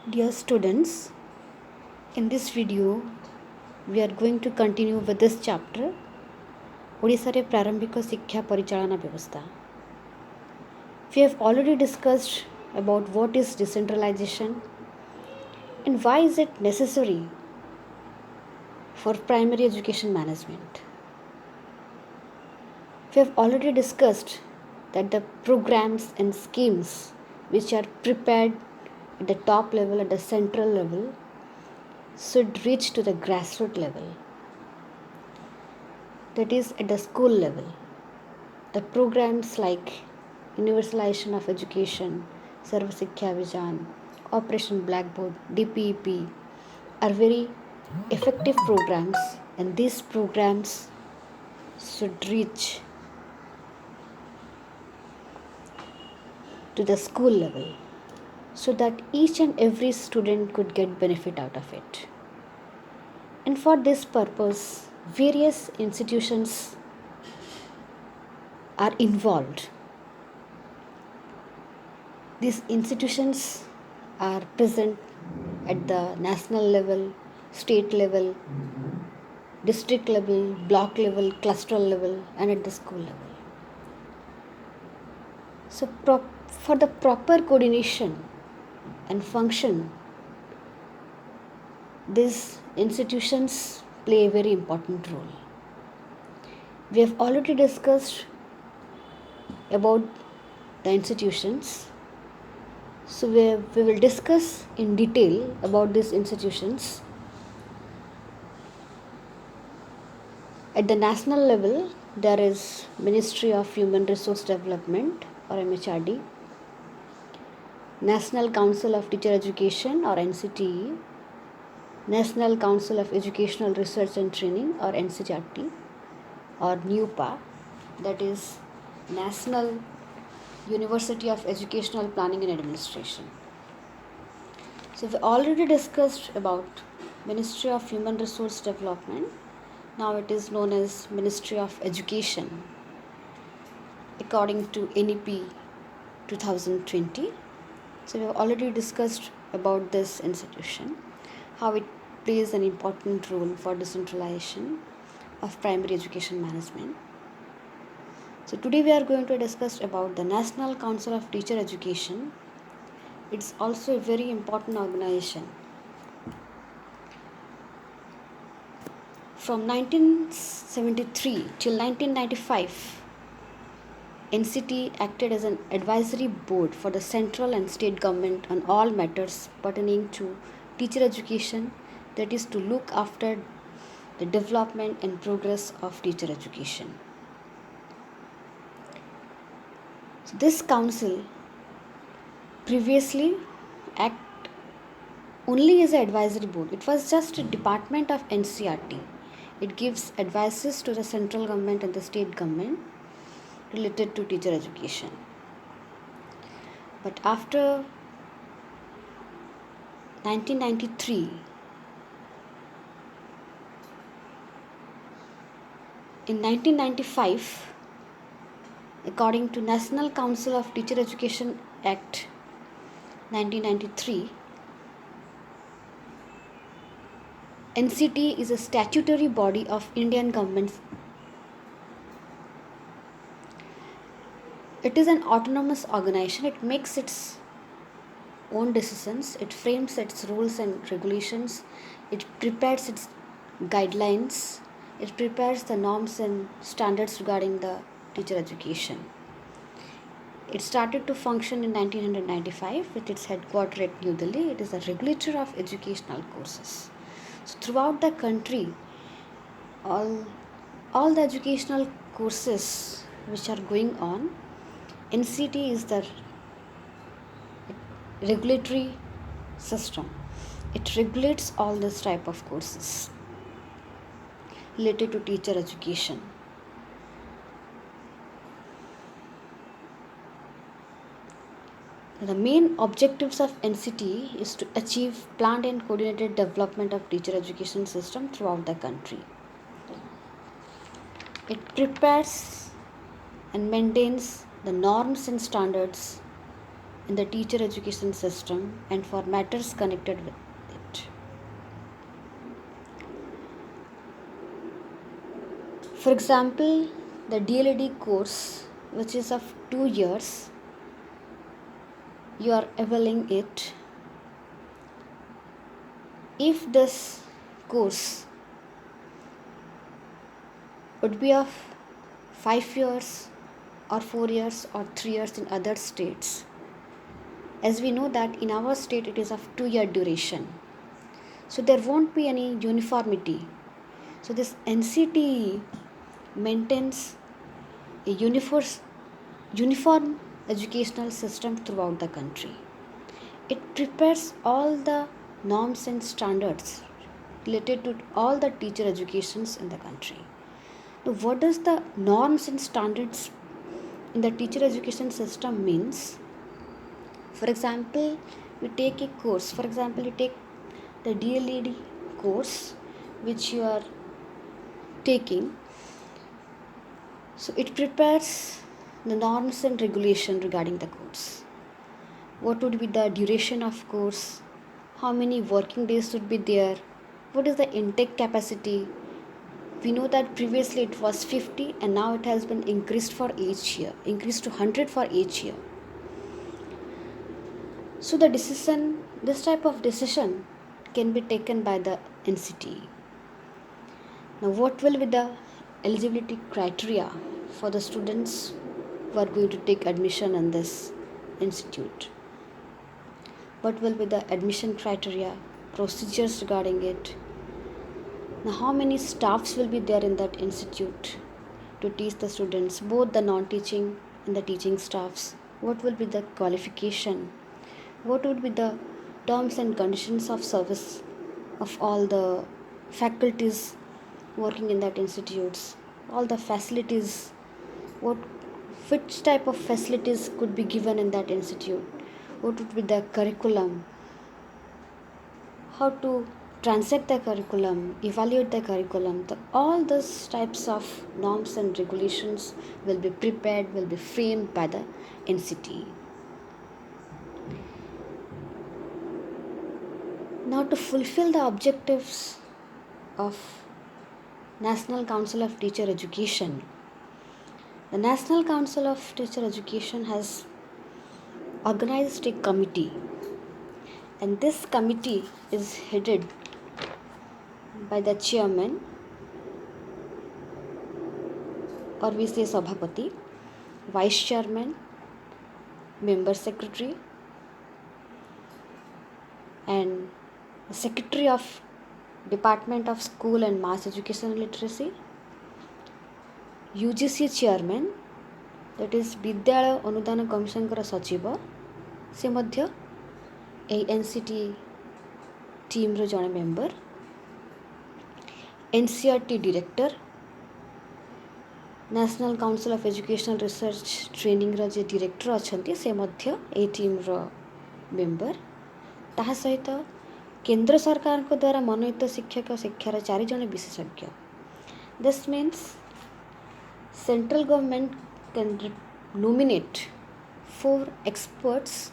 Dear students, in this video we are going to continue with this chapter ओडिशारे प्रारंभिक शिक्षा परिचालना व्यवस्था. We have already discussed about what is decentralization and why is it necessary for primary education management. We have already discussed that the programs and schemes which are prepared at the top level, at the central level, should reach to the grassroots level, that is at the school level. The programs like Universalization of Education, Sarva Sikkha Abhiyan, Operation Blackboard, DPEP are very effective programs, and these programs should reach to the school level so that each and every student could get benefit out of it. And for this purpose, various institutions are involved. These institutions are present at the national level, state level, district level, block level, cluster level, and at the school level. So, for the proper coordination and function, these institutions play a very important role. We have already discussed about the institutions. So we will discuss in detail about these institutions. At the national level, there is Ministry of Human Resource Development or MHRD, National Council of Teacher Education or NCTE, National Council of Educational Research and Training or NCERT, or NUPA, that is National University of Educational Planning and Administration. So we already discussed about Ministry of Human Resource Development. Now it is known as Ministry of Education according to NEP 2020. So we have already discussed about this institution, how it plays an important role for decentralization of primary education management. So today we are going to discuss about the National Council of Teacher Education. It's also a very important organization. From 1973 till 1995, NCT acted as an advisory board for the central and state government on all matters pertaining to teacher education, that is to look after the development and progress of teacher education. So this council previously act only as an advisory board. It was just a department of NCERT. It gives advices to the central government and the state government related to teacher education. But after 1993, in 1995, according to National Council of Teacher Education Act 1993, NCT is a statutory body of Indian government. It is an autonomous organization. It makes its own decisions. It frames its rules and regulations. It prepares its guidelines. It prepares the norms and standards regarding the teacher education. It started to function in 1995 with its headquarters at New Delhi. It is a regulator of educational courses. So throughout the country, all the educational courses which are going on, NCT is the regulatory system. It regulates all this type of courses related to teacher education. The main objectives of NCT is to achieve planned and coordinated development of teacher education system throughout the country. It prepares and maintains the norms and standards in the teacher education system and for matters connected with it. For example, the DLED course, which is of 2 years, you are availing it. If this course would be of 5 years or 4 years or 3 years in other states, as we know that in our state it is of 2-year duration, so there won't be any uniformity. So this NCTE maintains a uniform educational system throughout the country. It prepares all the norms and standards related to all the teacher educations in the country. Now, what does the norms and standards in the teacher education system means? For example, you take a course. For example, you take the DLED course which you are taking. So it prepares the norms and regulation regarding the course. What would be the duration of course? How many working days would be there? What is the intake capacity? We know that previously it was 50 and now it has been increased for each year, increased to 100 for each year. So this type of decision can be taken by the NCTE. Now what will be the eligibility criteria for the students who are going to take admission in this institute? What will be the admission criteria, procedures regarding it? Now how many staffs will be there in that institute to teach the students, both the non-teaching and the teaching staffs? What will be the qualification? What would be the terms and conditions of service of all the faculties working in that institutes, all the facilities, which type of facilities could be given in that institute, what would be the curriculum, how to transact the curriculum, evaluate the curriculum. All those types of norms and regulations will be prepared, will be framed by the NCTE. Now, to fulfill the objectives of National Council of Teacher Education, the National Council of Teacher Education has organized a committee, and this committee is headed by the chairman, or we say Sabhapati, vice chairman, member secretary, and the secretary of Department of School and Mass Education and Literacy, UGC chairman, that is Vidyalaya Anudana Commission kara sachiva, se madhya NCTE team ro jane member, NCERT director, National Council of Educational Research Training ro je director achanti se madhya A team ro member, ताहा सहित केंद्र सरकार को द्वारा मनोनीत शिक्षक शिक्षार 4 जन विशेषज्ञ. This means central government can nominate 4 experts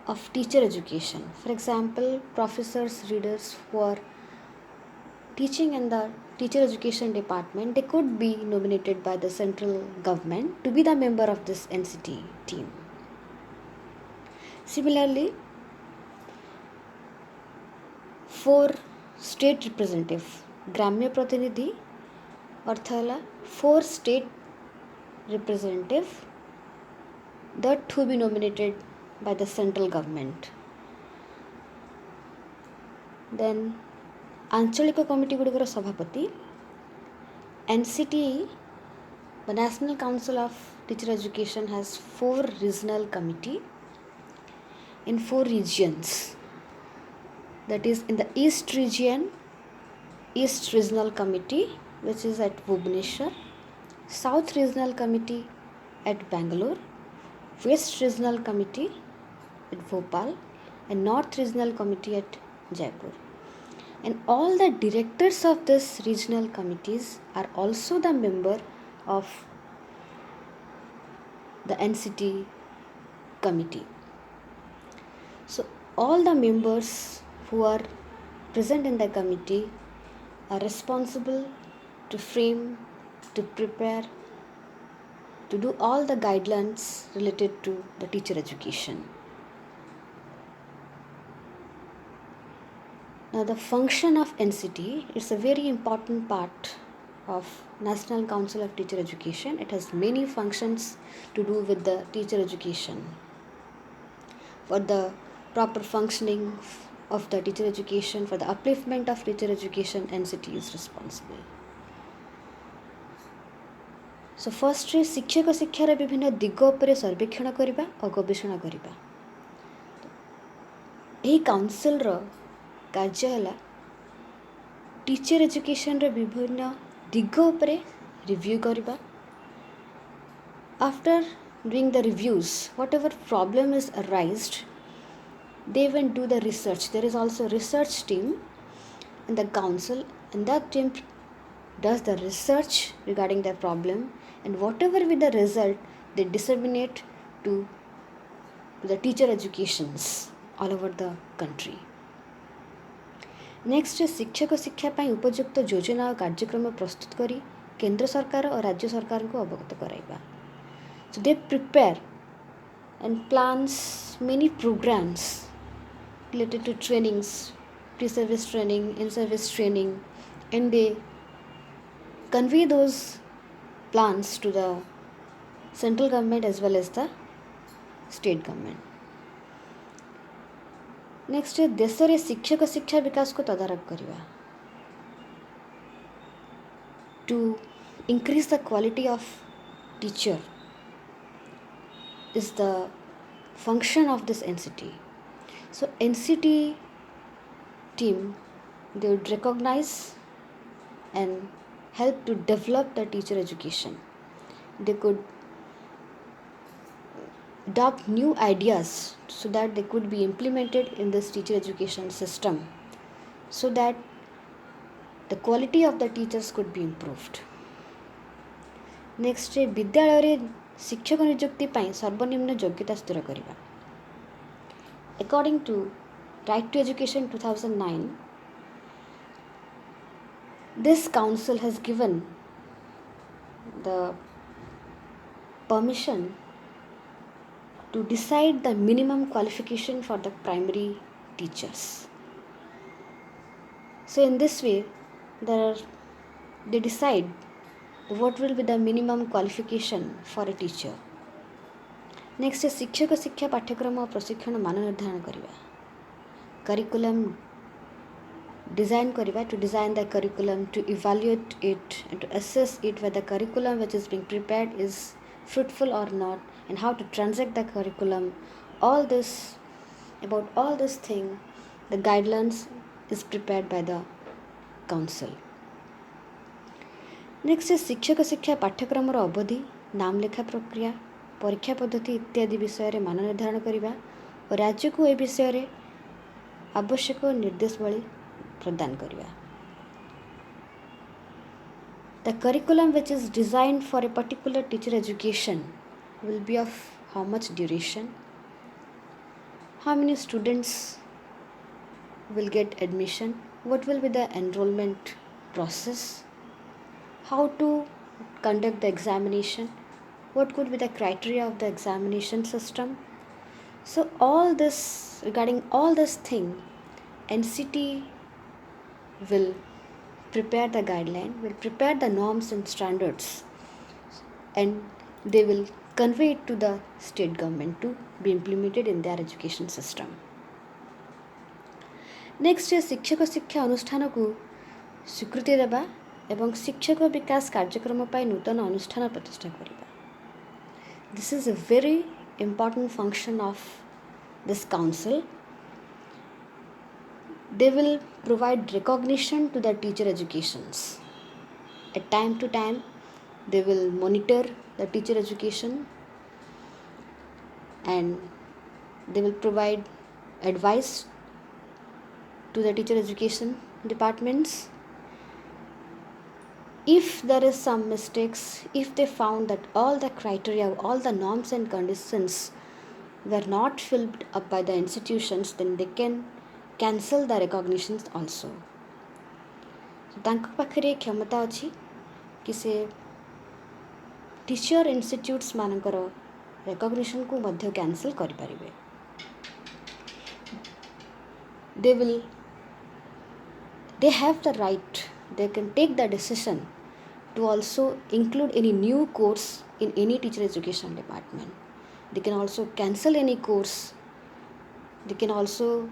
of teacher education. For example, professors, readers who are teaching in the teacher education department, they could be nominated by the central government to be the member of this NCTE team. Similarly, 4 state representative, ग्राम्य प्रतिनिधि अर्थ है 4 state representative that to be nominated by the central government. Then आंचलिक committee गुड़िकर सभापति, NCTE, the National Council of Teacher Education, has 4 regional committee in 4 regions. That is, in the East region, East Regional Committee, which is at Bhubaneswar, South Regional Committee at Bangalore, West Regional Committee at Bhopal, and North Regional Committee at Jaipur. And all the directors of these regional committees are also the member of the NCTE committee. So all the members who are present in the committee are responsible to frame, to prepare, to do all the guidelines related to the teacher education. Now the function of NCT is a very important part of National Council of Teacher Education. It has many functions to do with the teacher education. For the proper functioning of the teacher education, for the upliftment of teacher education, NCT is responsible. So first शिक्षक शिक्षार विभिन्न दिग उपर सर्वेक्षण करबा और गवेषणा करबा. एही काउंसिल रो कार्य है टीचर एजुकेशन रे विभिन्न दिग उपरे रिव्यू करबा. After doing the reviews whatever problem is arised they even do the research. There is also a research team in the council, and that team does the research regarding the problem, and whatever with the result they disseminate to the teacher educations all over the country. Next शिक्षक शिक्षा पाई उपयुक्त योजना और कार्यक्रम प्रस्तुत करी केंद्र सरकार और राज्य सरकार को अवगत कराइबा. So they prepare and plans many programs related to trainings, pre-service training, in-service training, and they convey those plans to the central government as well as the state government. Next देश रे शिक्षक शिक्षा विकास को तदारख करवा to increase the quality of teacher is the function of this NCT. So NCT team, they would recognize and help to develop the teacher education. They could adopt new ideas so that they could be implemented in this teacher education system so that the quality of the teachers could be improved. Next, विद्यालय रे शिक्षक नियुक्ति पाई सर्वनिम्न योग्यता स्थिर करवा. According to Right to Education 2009, this council has given the permission to decide the minimum qualification for the primary teachers. So in this way, they decide what will be the minimum qualification for a teacher. Next शिक्षक शिक्षा पाठ्यक्रम और प्रशिक्षण मान निर्धारण करवा. Curriculum design करवा to design the curriculum, to evaluate it and to assess it whether the curriculum which is being prepared is fruitful or not, and how to transact the curriculum. About all this thing, the guidelines is prepared by the council. Next शिक्षक शिक्षा पाठ्यक्रम अवधि, नाम लेखा प्रक्रिया, परीक्षा पद्धति इत्यादि विषय मान निर्धारण करवा और राज्य को ए विषय आवश्यक निर्देशावली प्रदान करवा. The curriculum which is designed for a particular teacher education will be of how much duration, how many students will get admission, what will be the enrollment process, how to conduct the examination, what could be the criteria of the examination system. So all this, regarding all this thing, NCT will prepare the guideline, will prepare the norms and standards, and they will convey it to the state government to be implemented in their education system. Next is शिक्षक शिक्षा अनुष्ठान को स्वीकृति देवा एवं शिक्षक विकास कार्यक्रम पाई नूतन अनुष्ठान प्रतिष्ठा करवा. This is a very important function of this council. They will provide recognition to the teacher educations. At time to time, they will monitor the teacher education and they will provide advice to the teacher education departments. If there is some mistakes, if they found that all the criteria, all the norms and conditions were not filled up by the institutions, then they can cancel the recognitions also. So ତାଙ୍କ ପାଖରେ କ୍ଷମତା ଅଛି कि से teacher institutes मानकर recognition को मध्य cancel कर पारिबे. They have the right, they can take the decision to also include any new course in any teacher education department. They can also cancel any course. They can also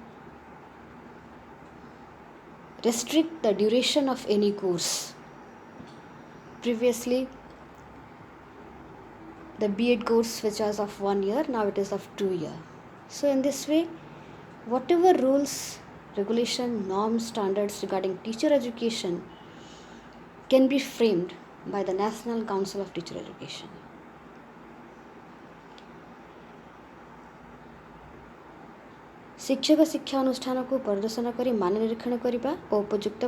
restrict the duration of any course. Previously, the B.Ed course which was of 1 year, now it is of 2 years. So in this way, whatever rules, regulation, norms, standards regarding teacher education can be framed by the National Council of Teacher Education. शिक्षक शिक्षा अनुष्ठान को प्रदर्शन करी मान निरीक्षण करने और उपयुक्त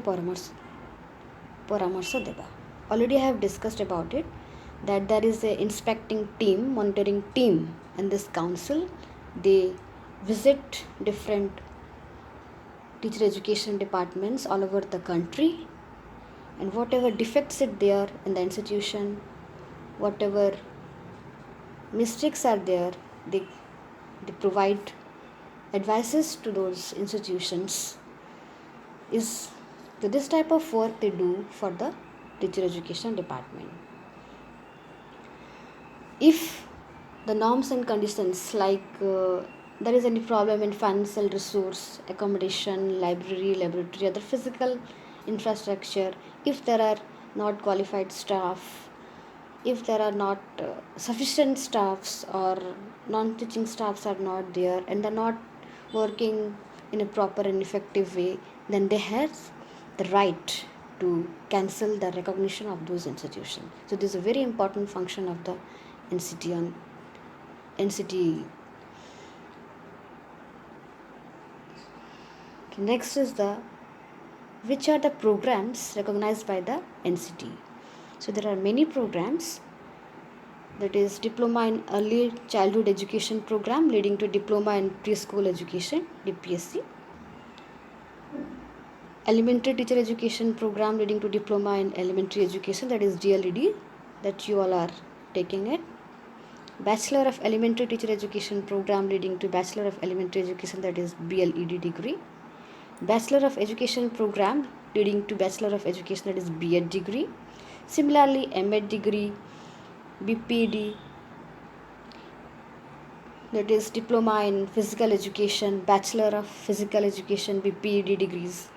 परामर्श देवा. Already I have discussed about it, that there is a inspecting team, monitoring team in this council. They visit different teacher education departments all over the country, and whatever defects are there in the institution, whatever mistakes are there, they provide advices to those institutions. So this type of work they do for the teacher education department. If the norms and conditions, like there is any problem in financial resource, accommodation, library, laboratory, other physical infrastructure, if there are not qualified staff, if there are not sufficient staffs or non-teaching staffs are not there and they're not working in a proper and effective way, then they have the right to cancel the recognition of those institutions. So this is a very important function of the NCT. Next is which are the programs recognized by the NCT. So there are many programs. That is Diploma in Early Childhood Education program leading to Diploma in Preschool Education, DPSC. Elementary Teacher Education program leading to Diploma in Elementary Education, that is DLED, that you all are taking it. Bachelor of Elementary Teacher Education program leading to Bachelor of Elementary Education, that is BLED degree. Bachelor of Education program leading to Bachelor of Education, that is B.Ed degree. Similarly, M.Ed degree, BPED, that is Diploma in Physical Education, Bachelor of Physical Education, BPED degrees.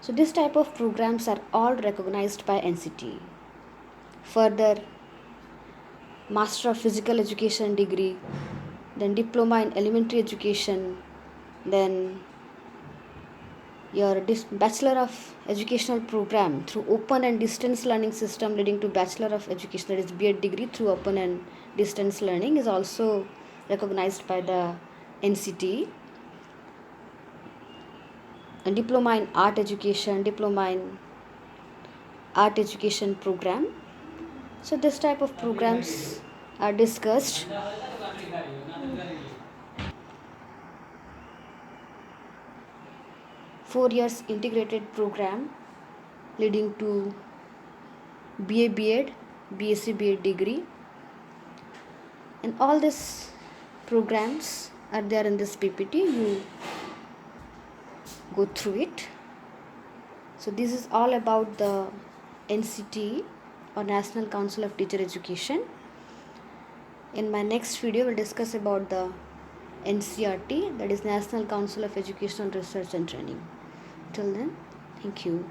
So this type of programs are all recognized by NCT. Further, Master of Physical Education degree, then Diploma in Elementary Education, then your Bachelor of Educational program through open and distance learning system leading to Bachelor of Education, that is B.Ed degree through open and distance learning, is also recognized by the NCT. And Diploma in Art Education, Diploma in Art Education program. So this type of programs are discussed. Four years integrated program leading to BA B.Ed, BSc B.Ed degree, and all these programs are there in this PPT. You go through it. So this is all about the NCT, or National Council of Teacher Education. In my next video, we'll discuss about the NCRT, that is National Council of Educational Research and Training. Till then, thank you.